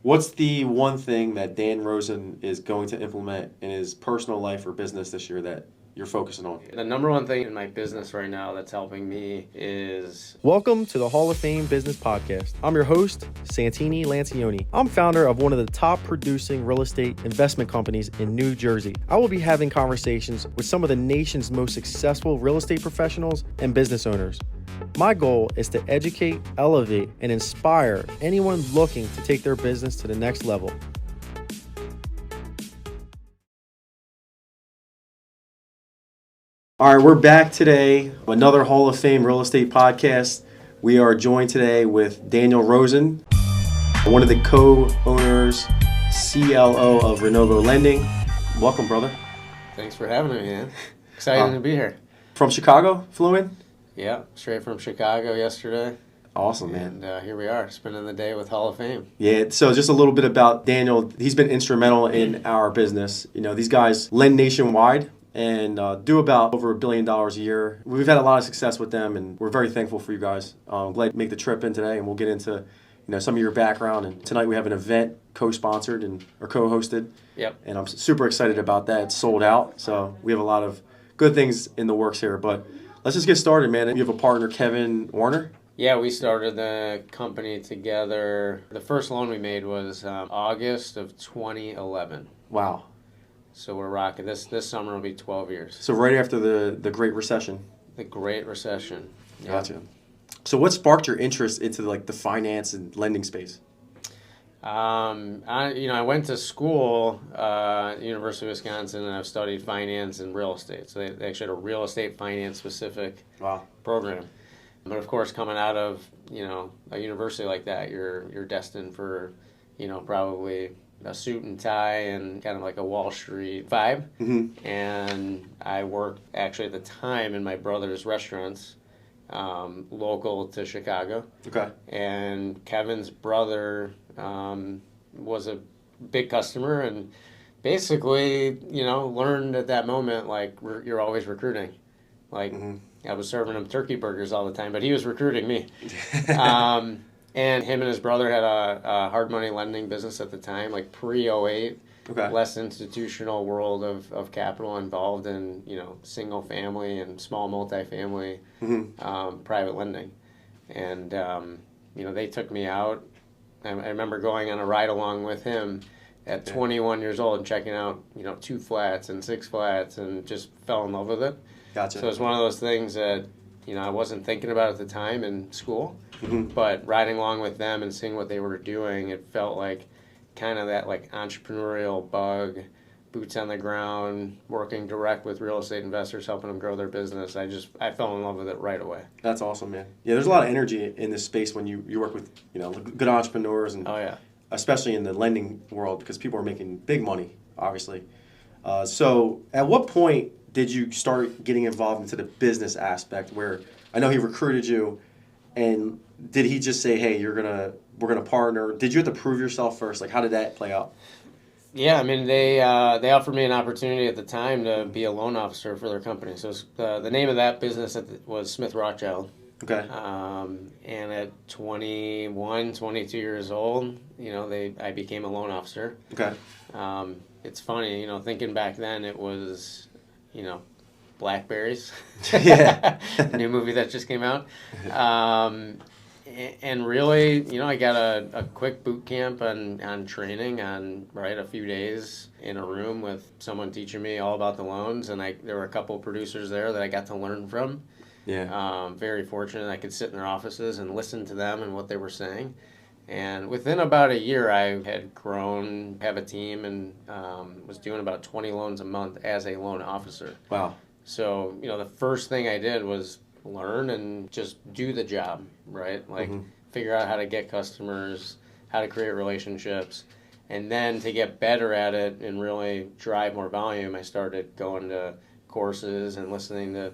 What's the one thing that Dan Rosen is going to implement in his personal life or business this year that you're focusing on? The number one thing in my business right now that's helping me is... Welcome to the Hall of Fame Business Podcast. I'm your host, Santini Lancioni. I'm founder of one of the top producing real estate investment companies in New Jersey. I will be having conversations with some of the nation's most successful real estate professionals and business owners. My goal is to educate, elevate, and inspire anyone looking to take their business to the next level. All right, we're back today. Another Hall of Fame real estate podcast. We are joined today with Daniel Rosen, one of the co-owners, CLO of Renovo Lending. Welcome, brother. Thanks for having me, man. Excited to be here. From Chicago, flew in? Yeah, straight from Chicago yesterday. Awesome, man. And here we are, spending the day with Hall of Fame. Yeah, so just a little bit about Daniel. He's been instrumental in our business. You know, these guys lend nationwide and do about over $1 billion a year. We've had a lot of success with them, and we're very thankful for you guys. Glad to make the trip in today, and we'll get into some of your background. And tonight we have an event co-sponsored or co-hosted. Yep. And I'm super excited about that. It's sold out, so we have a lot of good things in the works here. But let's just get started, man. You have a partner, Kevin Warner. Yeah, we started the company together. The first loan we made was August of 2011. Wow. So we're rocking. This summer will be 12 years. So right after the Great Recession. The Great Recession. Yeah. Gotcha. So what sparked your interest into the finance and lending space? I went to school at the University of Wisconsin, and I've studied finance and real estate. So they actually had a real estate finance specific program. But of course, coming out of a university like that, you're destined for probably a suit and tie and kind of like a Wall Street vibe. Mm-hmm. And I worked actually at the time in my brother's restaurants, local to Chicago. Okay. And Kevin's brother was a big customer, and basically, learned at that moment, like, you're always recruiting. Like, I was serving him turkey burgers all the time, but he was recruiting me. And him and his brother had a hard money lending business at the time, like pre-08. Okay. Less institutional world of capital involved in, single family and small multifamily private lending. And, they took me out. I remember going on a ride along with him at 21 years old and checking out, 2 flats and 6 flats, and just fell in love with it. Gotcha. So it's one of those things that, I wasn't thinking about at the time in school, but riding along with them and seeing what they were doing, it felt like kind of that like entrepreneurial bug, boots on the ground, working direct with real estate investors, helping them grow their business. I fell in love with it right away. That's awesome, man. Yeah, there's a lot of energy in this space when you work with good entrepreneurs, and especially in the lending world, because people are making big money, obviously. So at what point did you start getting involved into the business aspect, where I know he recruited you, and did he just say, hey, we're gonna partner? Did you have to prove yourself first? Like, how did that play out? Yeah, I mean, they offered me an opportunity at the time to be a loan officer for their company. So the name of that business was Smith Rothschild. Okay. And at 21, 22 years old, I became a loan officer. Okay. It's funny, thinking back then, it was, Blackberries. Yeah. New movie that just came out. And really, I got a quick boot camp on training on a few days in a room with someone teaching me all about the loans, and there were a couple producers there that I got to learn from. Yeah. Very fortunate I could sit in their offices and listen to them and what they were saying. And within about a year, I had grown, have a team, and was doing about 20 loans a month as a loan officer. Wow. So, the first thing I did was learn and just do the job, right? Like, figure out how to get customers, how to create relationships. And then to get better at it and really drive more volume, I started going to courses and listening to,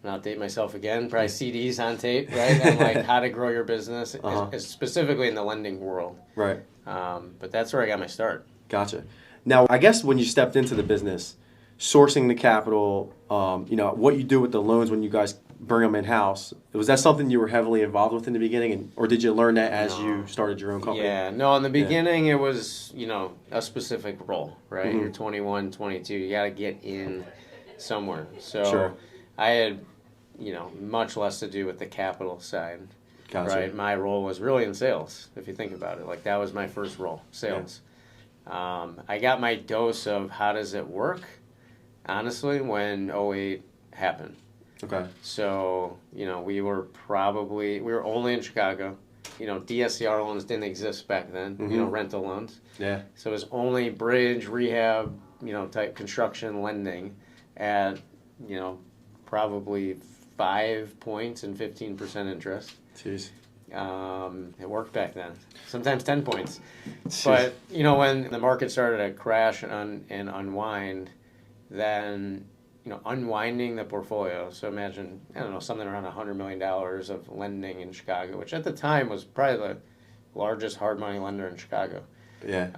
not date myself again, probably CDs on tape, right? And like how to grow your business, specifically in the lending world. Right. But that's where I got my start. Gotcha. Now, I guess when you stepped into the business, sourcing the capital, what you do with the loans when you guys bring them in-house. Was that something you were heavily involved with in the beginning, or did you learn that as you started your own company? Yeah, no, in the beginning it was, a specific role, right? You're 21, 22, you got to get in somewhere. So I had, much less to do with the capital side, right? My role was really in sales, if you think about it. Like, that was my first role, sales. Yeah. I got my dose of how does it work, honestly, when '08 happened. Okay. So, we were only in Chicago. DSCR loans didn't exist back then, rental loans. Yeah. So it was only bridge, rehab, type construction lending at, probably 5 points and 15% interest. Jeez. It worked back then. Sometimes 10 points. But, when the market started to crash and unwind, then unwinding the portfolio. So imagine, something around $100 million of lending in Chicago, which at the time was probably the largest hard money lender in Chicago. Yeah.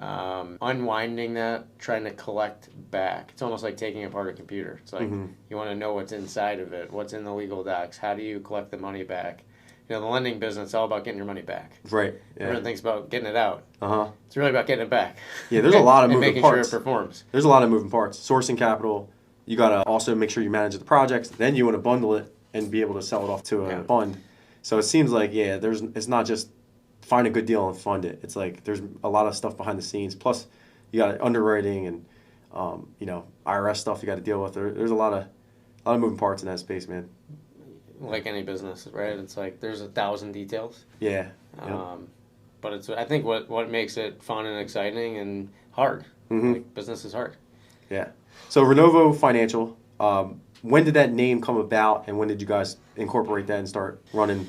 Unwinding that, trying to collect back. It's almost like taking apart a computer. It's like you want to know what's inside of it, what's in the legal docs, how do you collect the money back? The lending business is all about getting your money back. Right. Yeah. Everyone thinks about getting it out. Uh-huh. It's really about getting it back. Yeah, there's a lot of and moving making parts. sure it performs. There's a lot of moving parts. Sourcing capital. You got to also make sure you manage the projects. Then you want to bundle it and be able to sell it off to a fund. So it seems like, it's not just find a good deal and fund it. It's like there's a lot of stuff behind the scenes. Plus, you got underwriting and, IRS stuff you got to deal with. There's a lot of moving parts in that space, man. Like any business, right? It's like there's 1,000 details. Yeah. But it's, I think, what makes it fun and exciting and hard. Like, business is hard. Yeah. So Renovo Financial, when did that name come about, and when did you guys incorporate that and start running?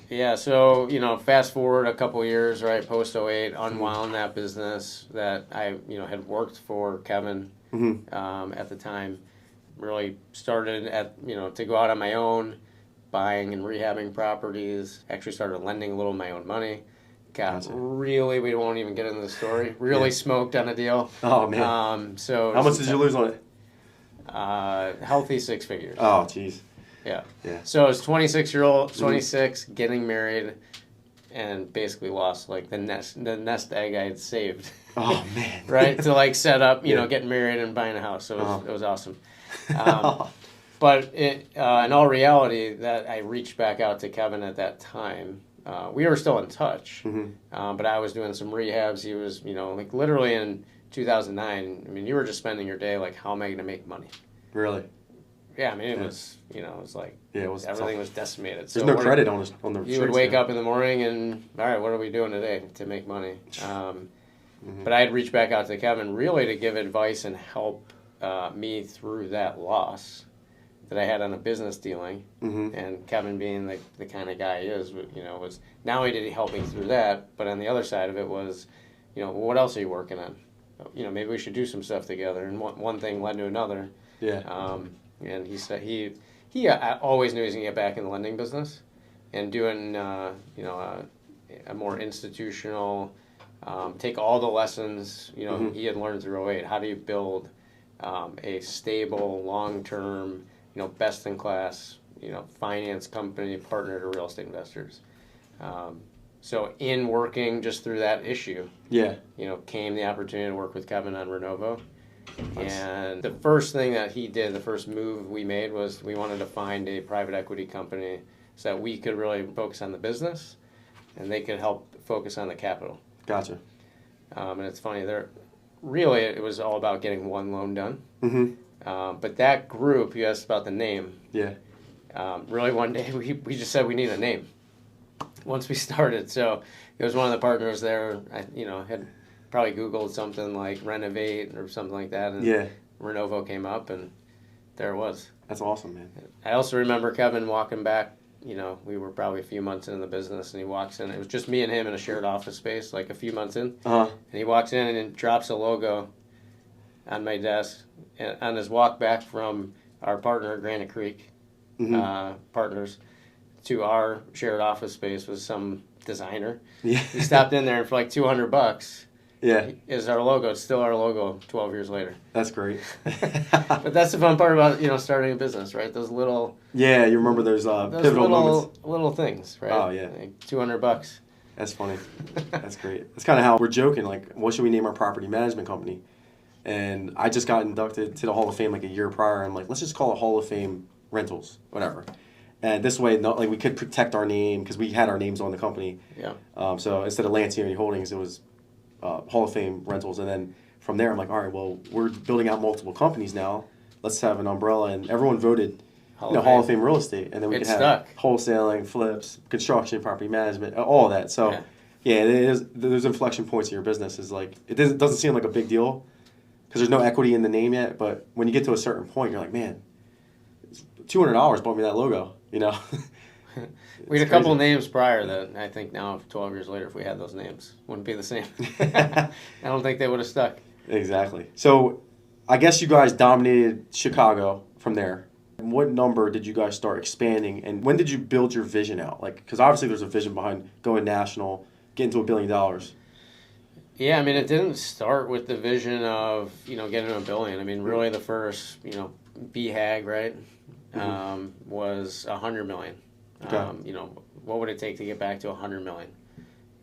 Yeah, so, fast forward a couple of years, right, post '08, unwound that business that I, had worked for Kevin at the time. Really started to go out on my own, buying and rehabbing properties. Actually started lending a little of my own money. We won't even get into the story. Really smoked on a deal. Oh, man. So how much did you lose on it? Healthy 6 figures. Oh, jeez. Yeah. So I was 26, getting married, and basically lost like the nest egg I had saved. Oh, man. Right? To set up, getting married and buying a house. So it was awesome. But in all reality, that I reached back out to Kevin at that time. We were still in touch, but I was doing some rehabs. He was, literally in 2009. I mean, you were just spending your day how am I going to make money? Really? Yeah, I mean, it was, it was like everything was decimated. There's no credit on the You would wake up in the morning and, all right, what are we doing today to make money? But I had reached back out to Kevin really to give advice and help me through that loss that I had on a business dealing. And Kevin being the kind of guy he is, was not only did he help me through that, but on the other side of it was, what else are you working on? Maybe we should do some stuff together. And one thing led to another. Yeah. And he said he always knew he was going to get back in the lending business and doing, a more institutional, take all the lessons, he had learned through '08. How do you build a stable, long-term, best-in-class, finance company partner to real estate investors? So in working just through that issue, came the opportunity to work with Kevin on Renovo. Nice. And the first thing that he did, the first move we made was we wanted to find a private equity company so that we could really focus on the business and they could help focus on the capital. Gotcha. And it's funny, really it was all about getting one loan done. But that group, you asked about the name. Yeah. Really one day we just said we need a name once we started. So it was one of the partners there, had probably Googled something like Renovate or something like that, and Renovo came up, and there it was. That's awesome, man. I also remember Kevin walking back, we were probably a few months into the business, and he walks in. It was just me and him in a shared office space, a few months in. And he walks in and drops a logo on my desk. And on his walk back from our partner, Granite Creek Partners, to our shared office space was some designer. Yeah. He stopped in there and for $200, Yeah. is our logo. It's still our logo 12 years later. That's great. But that's the fun part about, starting a business, right? Those little... Yeah, you remember those pivotal moments. Little things, right? Oh, yeah. Like $200. That's funny. That's great. That's kind of how we're joking, like, what should we name our property management company? And I just got inducted to the Hall of Fame like a year prior. I'm like, let's just call it Hall of Fame Rentals, whatever. And this way, like, we could protect our name because we had our names on the company. Yeah. So instead of Lancioni Holdings, it was Hall of Fame Rentals. And then from there, I'm like, all right, well, we're building out multiple companies now. Let's have an umbrella. And everyone voted Hall of Fame Real Estate. And then we could have wholesaling, flips, construction, property management, all of that. So, yeah, there's inflection points in your business. Is like, it doesn't seem like a big deal because there's no equity in the name yet. But when you get to a certain point, you're like, man, $200 bought me that logo, We had a couple of names prior that I think now, 12 years later, if we had those names, wouldn't be the same. I don't think they would have stuck. Exactly. So I guess you guys dominated Chicago from there. What number did you guys start expanding, and when did you build your vision out? Like, because obviously there's a vision behind going national, getting to $1 billion. Yeah, I mean, it didn't start with the vision of, getting to $1 billion. I mean, really the first, BHAG, right, was $100 million. Okay. What would it take to get back to $100 million?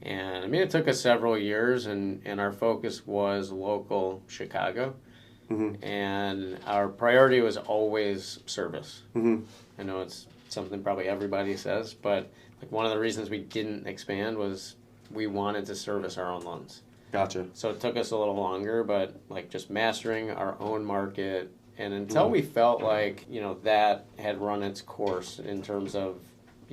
And I mean, it took us several years, and our focus was local Chicago. Mm-hmm. And our priority was always service. Mm-hmm. I know it's something probably everybody says, but like one of the reasons we didn't expand was we wanted to service our own loans. Gotcha. So it took us a little longer, but like just mastering our own market. And until we felt like, that had run its course in terms of,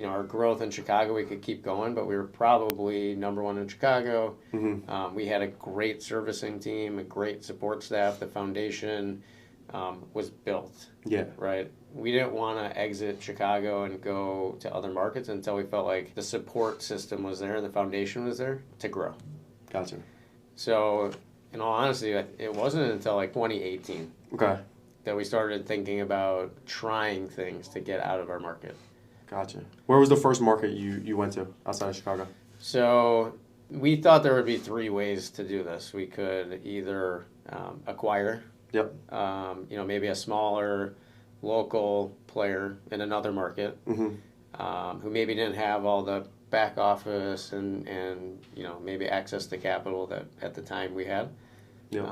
our growth in Chicago, we could keep going, but we were probably number one in Chicago. Mm-hmm. We had a great servicing team, a great support staff. The foundation was built. Yeah. Right? We didn't want to exit Chicago and go to other markets until we felt like the support system was there and the foundation was there to grow. Gotcha. So, in all honesty, it wasn't until like 2018 that we started thinking about trying things to get out of our market. Gotcha. Where was the first market you went to outside of Chicago? So we thought there would be three ways to do this. We could either acquire, maybe a smaller local player in another market who maybe didn't have all the back office and maybe access to capital that at the time we had. Yep.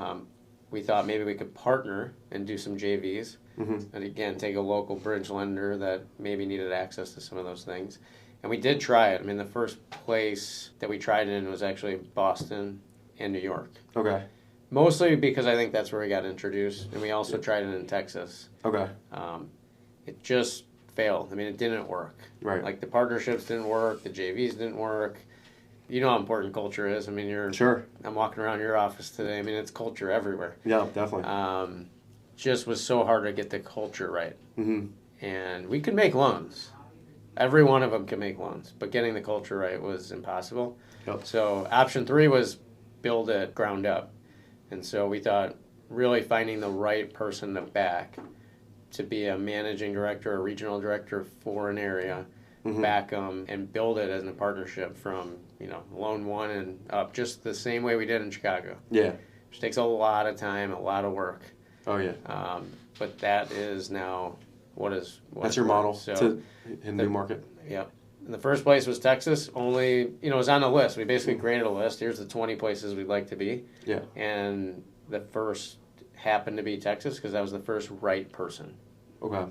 We thought maybe we could partner and do some JVs. Mm-hmm. And again, take a local bridge lender that maybe needed access to some of those things. And we did try it. I mean, the first place that we tried it in was actually Boston and New York. Okay. Mostly because I think that's where we got introduced. And we also tried it in Texas. Okay. It just failed. I mean, it didn't work. Right. Like the partnerships didn't work. The JVs didn't work. You know how important culture is. I mean, Sure. I'm walking around your office today. I mean, it's culture everywhere. Yeah, definitely. Just was so hard to get the culture right. Mm-hmm. And we could make loans. Every one of them can make loans. But getting the culture right was impossible. Yep. So option 3 was build it ground up. And so we thought really finding the right person to back to be a managing director or regional director for an area, back them and build it as a partnership from, loan 1 and up, just the same way we did in Chicago. Yeah. Which takes a lot of time, a lot of work. Oh, yeah. But that is now that's your model in the new market? Yep. In the first place was Texas. Only, it was on a list. We basically created a list. Here's the 20 places we'd like to be. Yeah. And the first happened to be Texas because that was the first right person. Okay.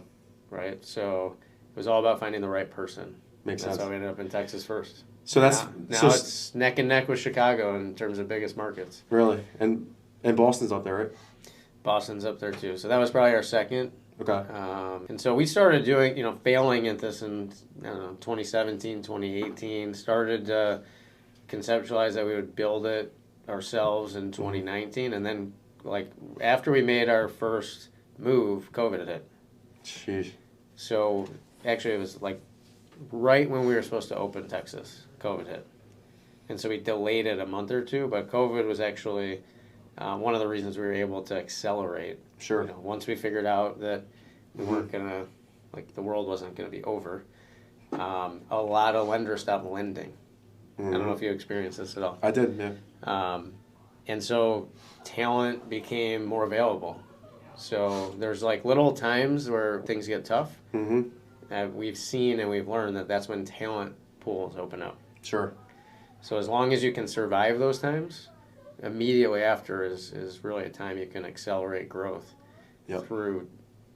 Right? So it was all about finding the right person. Makes sense. That's how we ended up in Texas first. So that's... Now it's neck and neck with Chicago in terms of biggest markets. Really? And Boston's up there, right? Boston's up there too. So that was probably our second. Okay. And so we started doing, failing at this in, 2017, 2018. Started to conceptualize that we would build it ourselves in 2019. And then, after we made our first move, COVID hit. Jeez. So actually it was, right when we were supposed to open Texas, COVID hit. And so we delayed it a month or two, but COVID was actually... one of the reasons we were able to accelerate. Sure. Once we figured out that we weren't going to, the world wasn't going to be over, a lot of lenders stopped lending. I don't know if you experienced this at all. I did, yeah. And so talent became more available. So there's like little times where things get tough. We've seen and we've learned that that's when talent pools open up. Sure. So as long as you can survive those times, immediately after is really a time you can accelerate growth through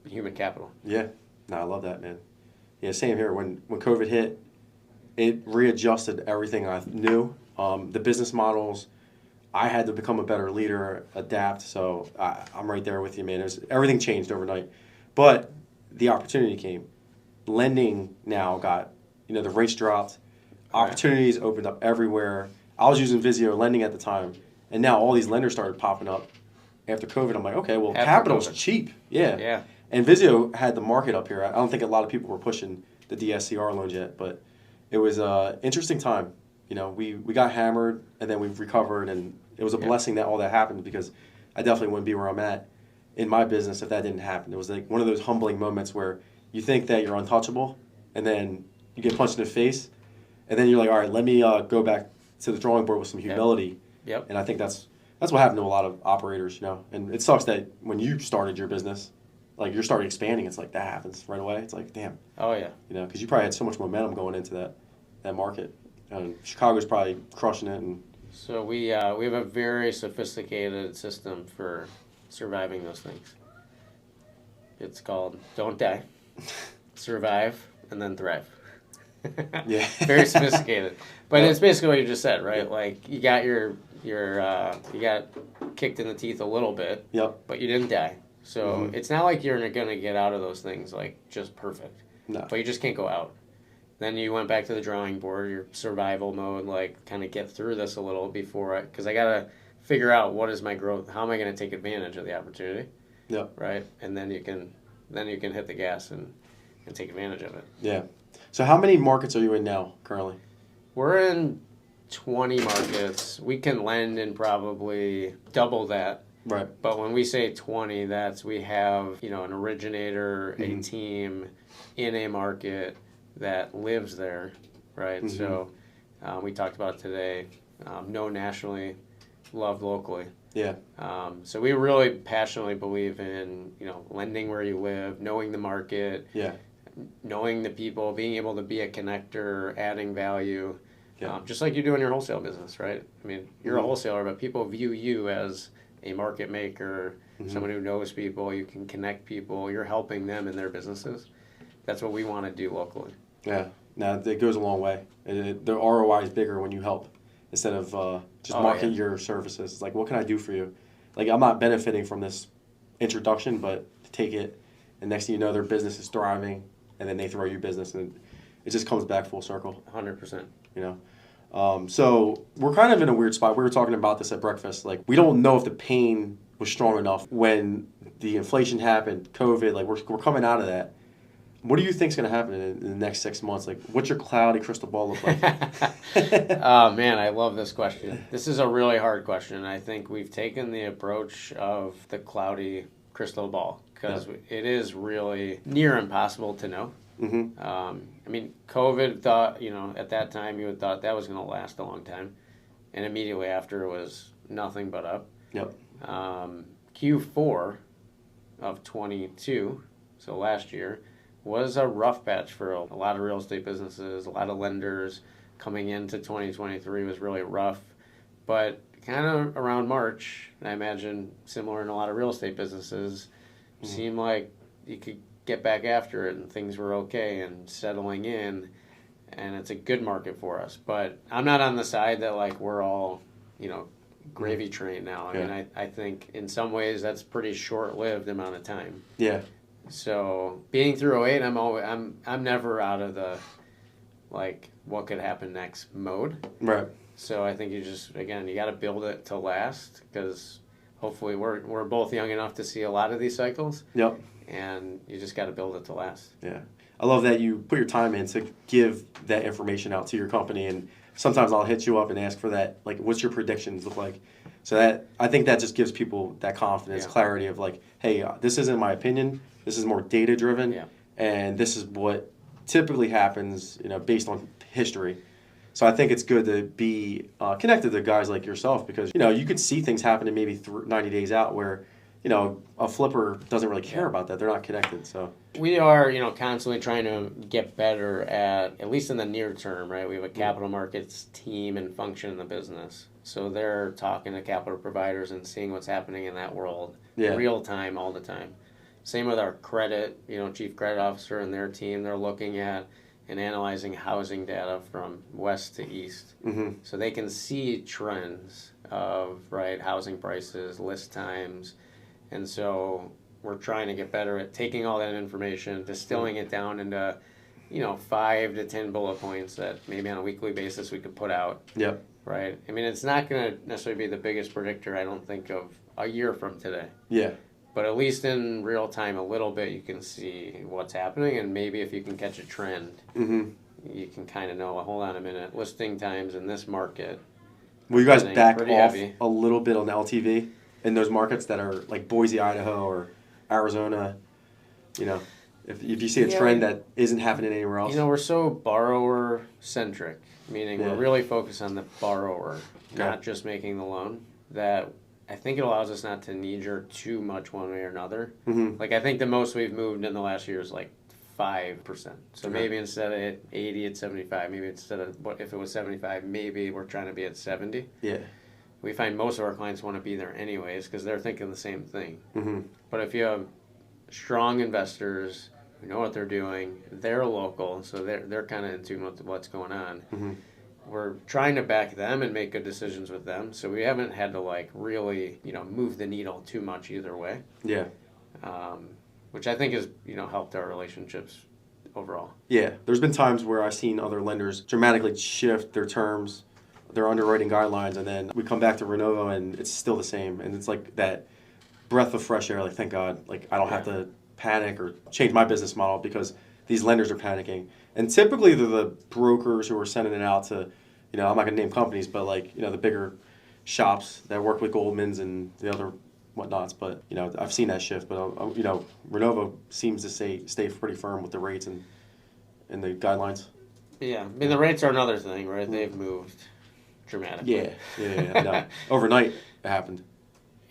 human capital. Yeah. No, I love that, man. Yeah, same here. When COVID hit, it readjusted everything I knew. The business models, I had to become a better leader, adapt. So I'm right there with you, man. Everything changed overnight. But the opportunity came. Lending now got, the rates dropped. Opportunities opened up everywhere. I was using Visio lending at the time. And now all these lenders started popping up. After COVID, I'm like, okay, well, capital's cheap. Yeah. And Visio had the market up here. I don't think a lot of people were pushing the DSCR loans yet, but it was an interesting time. We got hammered, and then we've recovered, and it was a blessing that all that happened, because I definitely wouldn't be where I'm at in my business if that didn't happen. It was like one of those humbling moments where you think that you're untouchable, and then you get punched in the face, and then you're like, all right, let me go back to the drawing board with some humility. Yep. And I think that's what happened to a lot of operators, And it sucks that when you started your business, like you're starting expanding, it's like that happens right away. It's like, damn. Oh, yeah. Because you probably had so much momentum going into that market. And Chicago's probably crushing it. And so we have a very sophisticated system for surviving those things. It's called Don't Die, Survive, and then Thrive. Yeah. Very sophisticated. But it's basically what you just said, right? Like you got you got kicked in the teeth a little bit, but you didn't die. So it's not like you're going to get out of those things like just perfect. No. But you just can't go out. Then you went back to the drawing board, your survival mode, like kind of get through this a little before because I got to figure out what is my growth, how am I going to take advantage of the opportunity? Yeah. Right? And then you can hit the gas and take advantage of it. Yeah. So how many markets are you in now currently? We're in 20 markets. We can lend in probably double that. Right. But when we say 20, we have, an originator, a team in a market that lives there, right? So we talked about it today, know nationally, loved locally. Yeah. So we really passionately believe in, lending where you live, knowing the market, knowing the people, being able to be a connector, adding value, just like you do in your wholesale business, right? I mean, you're a wholesaler, but people view you as a market maker, someone who knows people, you can connect people, you're helping them in their businesses. That's what we want to do locally. Yeah. Now, it goes a long way. The ROI is bigger when you help instead of just market your services. It's like, what can I do for you? Like, I'm not benefiting from this introduction, but take it, and next thing you know, their business is thriving, and then they throw you business, and it just comes back full circle. 100%. So we're kind of in a weird spot. We were talking about this at breakfast. Like, we don't know if the pain was strong enough when the inflation happened, COVID. Like, we're coming out of that. What do you think is going to happen in the next 6 months? Like, what's your cloudy crystal ball look like? Oh, man, I love this question. This is a really hard question. I think we've taken the approach of the cloudy crystal ball because it is really near impossible to know. I mean, COVID thought, at that time you had thought that was going to last a long time. And immediately after it was nothing but up. Q4 of 22, so last year, was a rough patch for a lot of real estate businesses, a lot of lenders. Coming into 2023 was really rough. But kind of around March, I imagine similar in a lot of real estate businesses, seemed like you could get back after it and things were okay and settling in, and it's a good market for us. But I'm not on the side that like we're all, gravy train now. I mean, I think in some ways that's pretty short-lived amount of time. Yeah. So being through 08, I'm never out of the like what could happen next mode. Right. So I think you got to build it to last because hopefully we're both young enough to see a lot of these cycles. Yep. And you just got to build it to last. Yeah. I love that you put your time in to give that information out to your company, and sometimes I'll hit you up and ask for that, like, what's your predictions look like? So I think that just gives people that confidence, clarity of like, hey, this isn't my opinion. This is more data-driven, and this is what typically happens, based on history. So I think it's good to be connected to guys like yourself because, you could see things happening maybe 90 days out where, a flipper doesn't really care about that. They're not connected. So we are, constantly trying to get better at least in the near term, right? We have a capital markets team and function in the business. So they're talking to capital providers and seeing what's happening in that world real time, all the time. Same with our credit, chief credit officer and their team. They're looking at and analyzing housing data from west to east. Mm-hmm. So they can see trends of, housing prices, list times. And so we're trying to get better at taking all that information, distilling it down into, 5 to 10 bullet points that maybe on a weekly basis we could put out. Yep. Right? I mean, it's not going to necessarily be the biggest predictor, I don't think, of a year from today. Yeah. But at least in real time, a little bit, you can see what's happening, and maybe if you can catch a trend, you can kind of know, well, hold on a minute, listing times in this market. Will you guys back off heavy. A little bit on LTV in those markets that are like Boise, Idaho, or Arizona? If you see a trend that isn't happening anywhere else. We're so borrower-centric, meaning we're really focused on the borrower, not just making the loan, that I think it allows us not to knee-jerk too much one way or another. Mm-hmm. I think the most we've moved in the last year is 5%. So maybe instead of 80, it's 75. Maybe instead of, if it was 75, maybe we're trying to be at 70. Yeah. We find most of our clients want to be there anyways because they're thinking the same thing. Mm-hmm. But if you have strong investors who know what they're doing, they're local, so they're kind of in tune with what's going on. Mm-hmm. We're trying to back them and make good decisions with them, so we haven't had to really move the needle too much either way. Yeah. Which I think has helped our relationships overall. Yeah, there's been times where I've seen other lenders dramatically shift their terms, their underwriting guidelines, and then we come back to Renovo and it's still the same, and it's like that breath of fresh air. Thank God, I don't have to panic or change my business model because these lenders are panicking. And typically they're the brokers who are sending it out to, I'm not going to name companies, but the bigger shops that work with Goldman's and the other whatnots. But, I've seen that shift. But, Renovo seems to stay pretty firm with the rates and the guidelines. Yeah. I mean, the rates are another thing, right? They've moved dramatically. Yeah. No. Overnight it happened.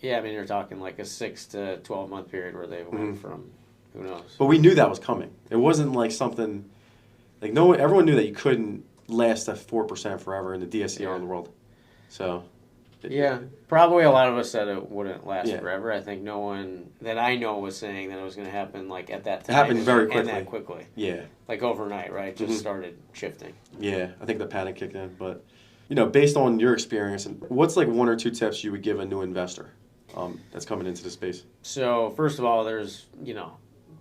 Yeah, I mean, you're talking a 6 to 12 month period where they went from, who knows. But we knew that was coming. It wasn't something, everyone knew that you couldn't last at 4% forever in the DSCR in the world. So. Probably a lot of us said it wouldn't last forever. I think no one that I know was saying that it was going to happen at that time. It happened very quickly. And that quickly. Yeah. Overnight, right? Just started shifting. Yeah, I think the panic kicked in. But, based on your experience, what's 1 or 2 tips you would give a new investor that's coming into the space? So, first of all, there's,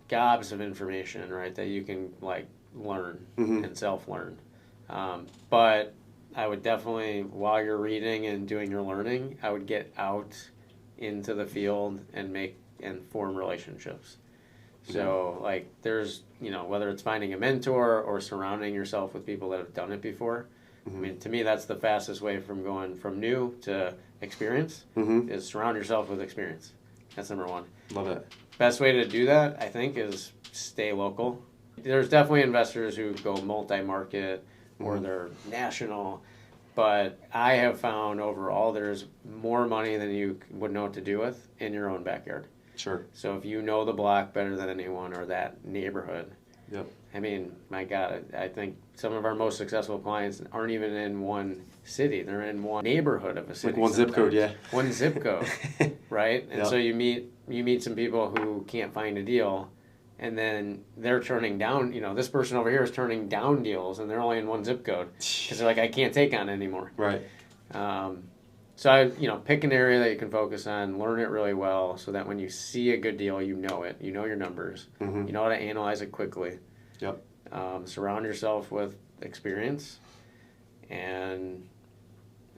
gobs of information, right, that you can, learn and self-learn. But I would definitely, while you're reading and doing your learning, I would get out into the field and form relationships. So, there's, whether it's finding a mentor or surrounding yourself with people that have done it before. I mean, to me, that's the fastest way from going from new to experience is surround yourself with experience. That's number one. Love it. Best way to do that, I think, is stay local. There's definitely investors who go multi-market or they're national, but I have found overall there's more money than you would know what to do with in your own backyard. Sure. So if you know the block better than anyone or that neighborhood, yep. I mean, my God, I think some of our most successful clients aren't even in one city. They're in one neighborhood of a city. One zip code, yeah. One zip code, right? And so you meet some people who can't find a deal, and then they're turning down, this person over here is turning down deals, and they're only in one zip code because they're I can't take on anymore. Right. So I, pick an area that you can focus on, learn it really well, so that when you see a good deal, you know it, you know your numbers, you know how to analyze it quickly. Yep. Surround yourself with experience, and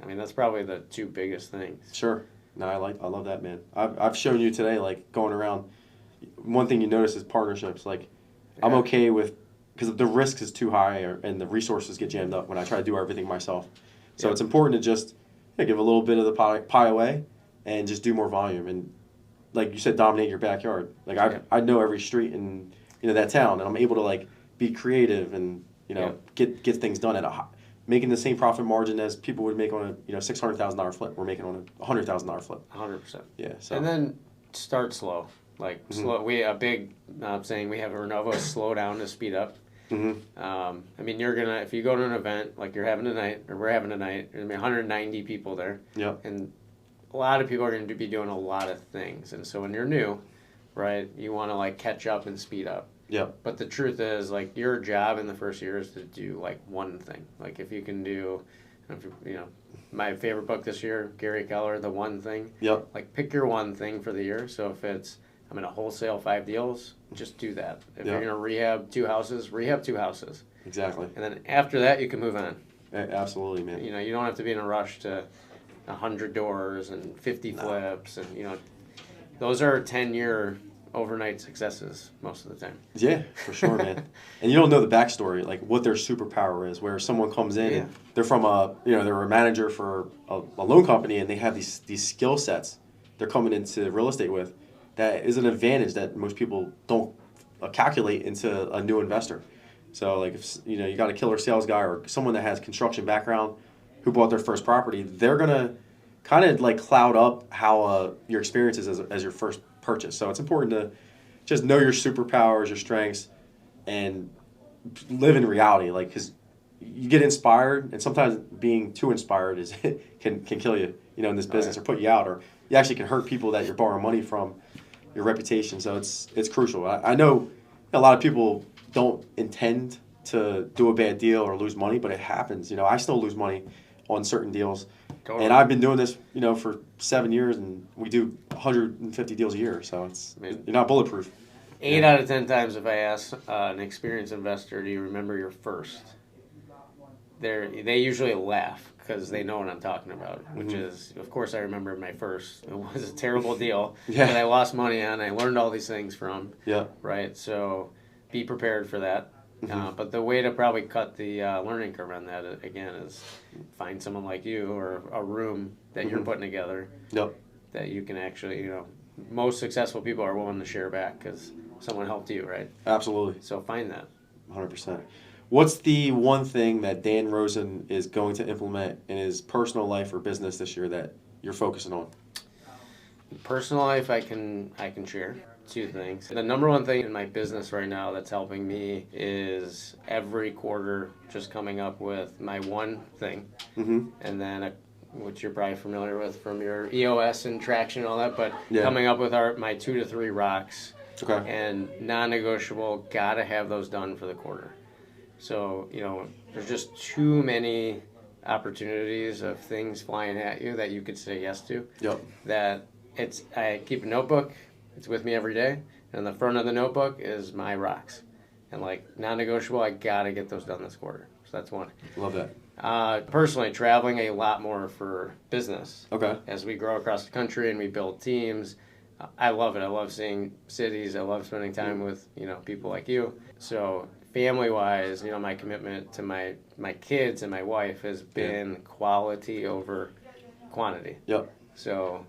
I mean that's probably the 2 biggest things. Sure. No, I love that, man. I've shown you today, going around. One thing you notice is partnerships. I'm okay with, because the risk is too high and the resources get jammed up when I try to do everything myself. So it's important to just give a little bit of the pie away and just do more volume and, like you said, dominate your backyard. I know every street in that town, and I'm able to be creative and get things done at making the same profit margin as people would make on a $600,000 flip. We're making on a $100,000 flip. 100%. Yeah. So. And then start slow. Like slow. We saying we have a Renovo slow down to speed up. I mean, if you go to an event like you're having tonight, or we're having tonight, there's gonna be 190 people there. Yep. And a lot of people are going to be doing a lot of things, and so when you're new, right, you want to like catch up and speed up. Yep. But the truth is, like, your job in the first year is to do like one thing. Like if you can do, my favorite book this year, Gary Keller, The One Thing. Yep. Like pick your one thing for the year. So if it's I'm going to wholesale 5 deals, just do that. If you're going to rehab 2 houses, rehab 2 houses. Exactly. And then after that, you can move on. Absolutely, man. You don't have to be in a rush to 100 doors and 50 flips, and those are 10-year overnight successes most of the time. Yeah, for sure, man. And you don't know the backstory, like what their superpower is, where someone comes in and they're from they're a manager for a loan company, and they have these skill sets they're coming into real estate with. That is an advantage that most people don't calculate into a new investor. So like if you got a killer sales guy or someone that has construction background who bought their first property, they're gonna kind of like cloud up how your experience is as your first purchase. So it's important to just know your superpowers, your strengths, and live in reality. Like, because you get inspired, and sometimes being too inspired can kill you, in this business, or put you out, or you actually can hurt people that you're borrowing money from, your reputation. So it's crucial. I know a lot of people don't intend to do a bad deal or lose money, but it happens. I still lose money on certain deals. Totally. And I've been doing this, for 7 years, and we do 150 deals a year. So you're not bulletproof. 8 out of 10 times if I ask an experienced investor, do you remember your first? They usually laugh because they know what I'm talking about, which is, of course, I remember my first. It was a terrible deal that I lost money on. I learned all these things from. Yeah. Right? So be prepared for that. But the way to probably cut the learning curve on that, again, is find someone like you or a room that you're putting together that you can actually, most successful people are willing to share back because someone helped you, right? Absolutely. So find that. 100%. What's the one thing that Dan Rosen is going to implement in his personal life or business this year that you're focusing on? Personal life, I can share 2 things. The number one thing in my business right now that's helping me is every quarter just coming up with my one thing, and then which you're probably familiar with from your EOS and traction and all that, but coming up with my 2 to 3 rocks, and non-negotiable, gotta have those done for the quarter. So, there's just too many opportunities of things flying at you that you could say yes to. That I keep a notebook, it's with me every day, and the front of the notebook is my rocks. And like non-negotiable, I gotta get those done this quarter. So that's one. Love that. Personally, traveling a lot more for business. Okay. As we grow across the country and we build teams, I love it. I love seeing cities. I love spending time with people like you. So family-wise, my commitment to my kids and my wife has been quality over quantity. Yep. So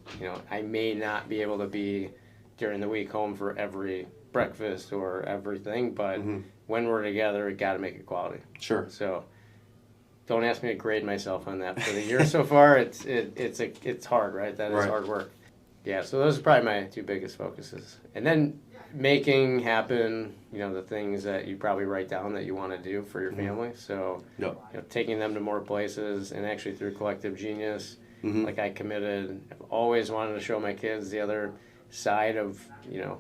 I may not be able to be during the week home for every breakfast or everything, but when we're together, we got to make it quality. Sure. So don't ask me to grade myself on that for the year so far. It's hard, right? That is hard work. Yeah, so those are probably my 2 biggest focuses. And then making happen, the things that you probably write down that you want to do for your family. So taking them to more places, and actually through Collective Genius, like I committed, I've always wanted to show my kids the other side of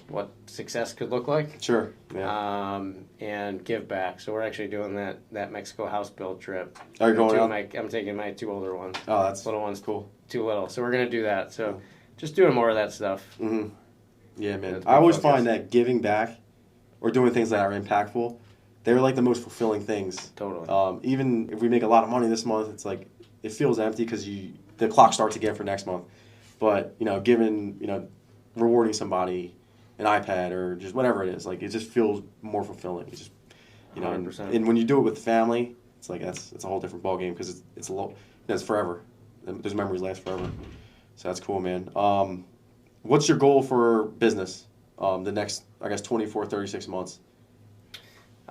what success could look like. Sure. Yeah. And give back. So we're actually doing that Mexico house build trip. Are you going? I'm taking my 2 older ones. Oh, that's little ones. Cool. 2 little. So we're gonna do that. So just doing more of that stuff. Yeah, man. I always find that giving back or doing things that are impactful, they're like the most fulfilling things. Totally. Even if we make a lot of money this month, it's like it feels empty because the clock starts again for next month. But giving rewarding somebody an iPad or just whatever it is, like it just feels more fulfilling. It's just and when you do it with family, it's like it's a whole different ballgame because it's forever. Those memories last forever. So that's cool, man. What's your goal for business the next, 24, 36 months?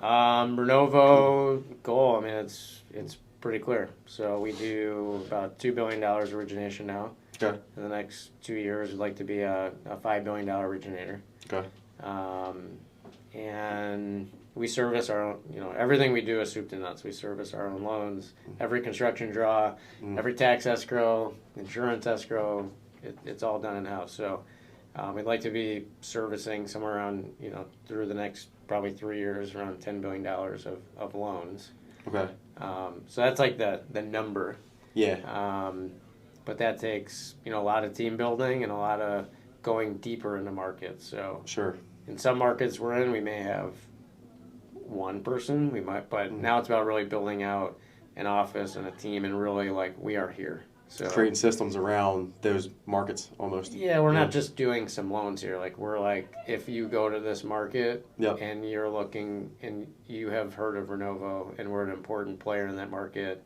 Renovo goal, it's pretty clear. So we do about $2 billion origination now. Okay. In the next 2 years, we'd like to be a $5 billion originator. Okay. And we service our own, everything we do is soup to nuts. We service our own loans, every construction draw, every tax escrow, insurance escrow, it's all done in-house. So we'd like to be servicing somewhere around, through the next probably 3 years, around $10 billion of loans. Okay. So that's like the number. Yeah. But that takes, a lot of team building and a lot of going deeper into markets. So Sure. In some markets we're in, we may have one person, but now it's about really building out an office and a team and really we are here. So creating systems around those markets almost. Yeah, we're not just doing some loans here. We're if you go to this market and you're looking and you have heard of Renovo and we're an important player in that market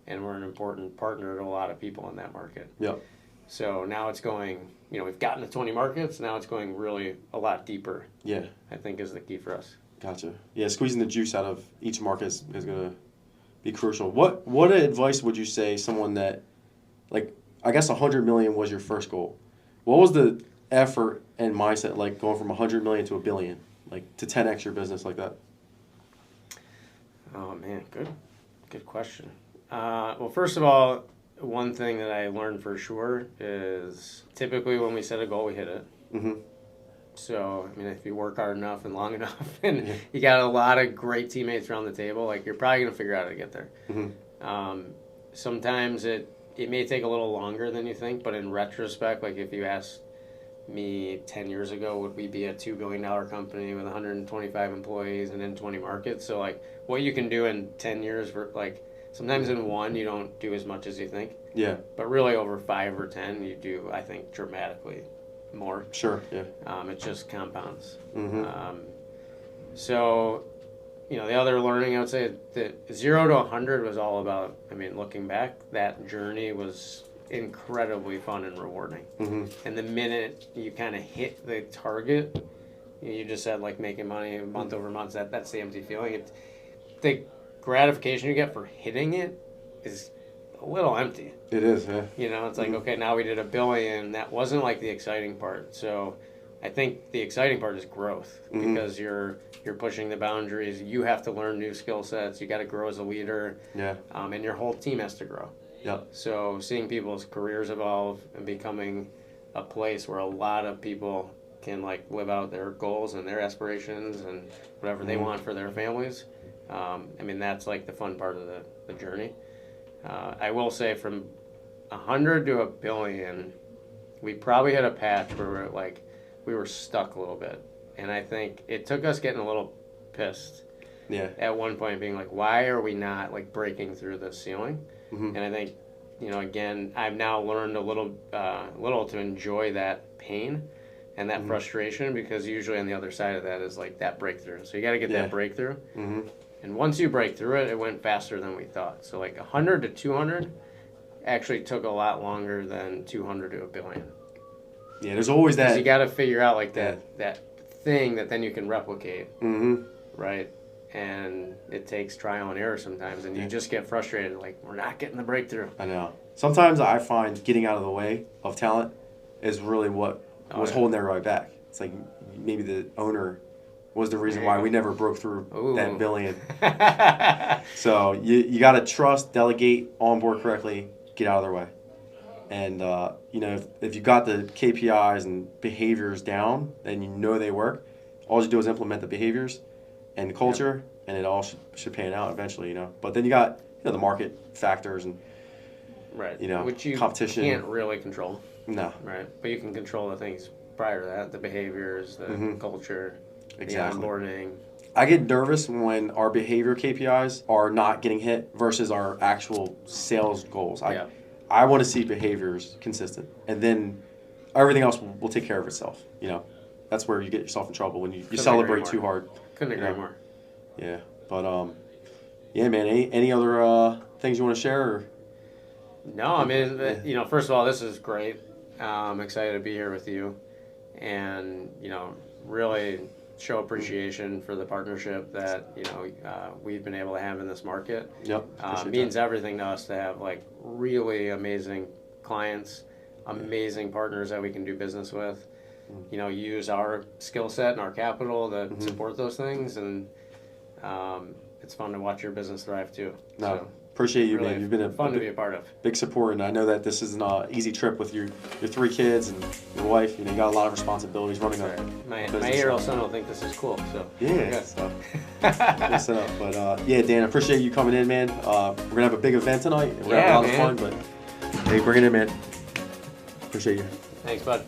and we're an important partner to a lot of people in that market. Yep. So now it's going, we've gotten to 20 markets, now it's going really a lot deeper. Yeah. I think is the key for us. Gotcha. Yeah, squeezing the juice out of each market is going to be crucial. What advice would you say someone that, I guess 100 million was your first goal. What was the effort and mindset going from 100 million to $1 billion, to 10x your business like that? Oh man, good question. Well, first of all, one thing that I learned for sure is typically when we set a goal, we hit it. Mm-hmm. So, if you work hard enough and long enough and you got a lot of great teammates around the table, you're probably going to figure out how to get there. Mm-hmm. Sometimes it may take a little longer than you think, but in retrospect, if you asked me 10 years ago, would we be a $2 billion company with 125 employees and in 20 markets? So, what you can do in 10 years, sometimes in one, you don't do as much as you think. Yeah. But really over 5 or 10, you do, I think, dramatically more. Sure, yeah. It just compounds. Mm-hmm. So, the other learning, I would say that 0 to 100 was all about, looking back, that journey was incredibly fun and rewarding. Mm-hmm. And the minute you kind of hit the target, you just said, making money month over month, that's the empty feeling. The gratification you get for hitting it is a little empty. It is, yeah. It's okay, now we did $1 billion. That wasn't the exciting part. So I think the exciting part is growth because you're pushing the boundaries. You have to learn new skill sets. You got to grow as a leader. Yeah. And your whole team has to grow. Yeah. So seeing people's careers evolve and becoming a place where a lot of people can live out their goals and their aspirations and whatever they want for their families. That's the fun part of the journey. I will say from 100 to $1 billion, we probably had a patch where we were stuck a little bit. And I think it took us getting a little pissed. Yeah. At one point being why are we not breaking through the ceiling? Mm-hmm. And I think, again, I've now learned a little to enjoy that pain and that frustration because usually on the other side of that is that breakthrough. So you got to get that breakthrough. Mm-hmm. And once you break through it, it went faster than we thought. So 100 to 200 actually took a lot longer than 200 to $1 billion. Yeah, there's always that. You got to figure out that thing that then you can replicate, right? And it takes trial and error sometimes, and you just get frustrated. We're not getting the breakthrough. I know. Sometimes I find getting out of the way of talent is really what was holding everybody back. It's maybe the owner was the reason why we never broke through that $1 billion. So you got to trust, delegate, onboard correctly, get out of their way. And, if you got the KPIs and behaviors down and they work, all you do is implement the behaviors and the culture, and it all should pan out eventually, But then you got, the market factors and, which you competition. Can't really control. No. Right. But you can control the things prior to that, the behaviors, the culture, exactly. The onboarding. I get nervous when our behavior KPIs are not getting hit versus our actual sales goals. I want to see behaviors consistent, and then everything else will take care of itself. That's where you get yourself in trouble when you celebrate too hard. Couldn't agree more. Yeah, but yeah, man. Any other things you want to share? Or? No, first of all, this is great. I'm excited to be here with you, and really show appreciation for the partnership that, you know, we've been able to have in this market. Yep. Means everything to us to have like really amazing clients, amazing partners that we can do business with. You know, use our skill set and our capital to support those things, and it's fun to watch your business thrive too. No, so, appreciate you, really man. You've been fun to be a part of. Big support, and I know that this isn't an easy trip with your 3 kids and your wife. You know, you got a lot of responsibilities running That's a right. business. My 8-year-old son will think this is cool. So yeah, so good setup. But yeah, Dan, I appreciate you coming in, man. We're gonna have a big event tonight. And we're gonna have a lot of fun, but hey, bring it in, man. Appreciate you. Thanks, bud.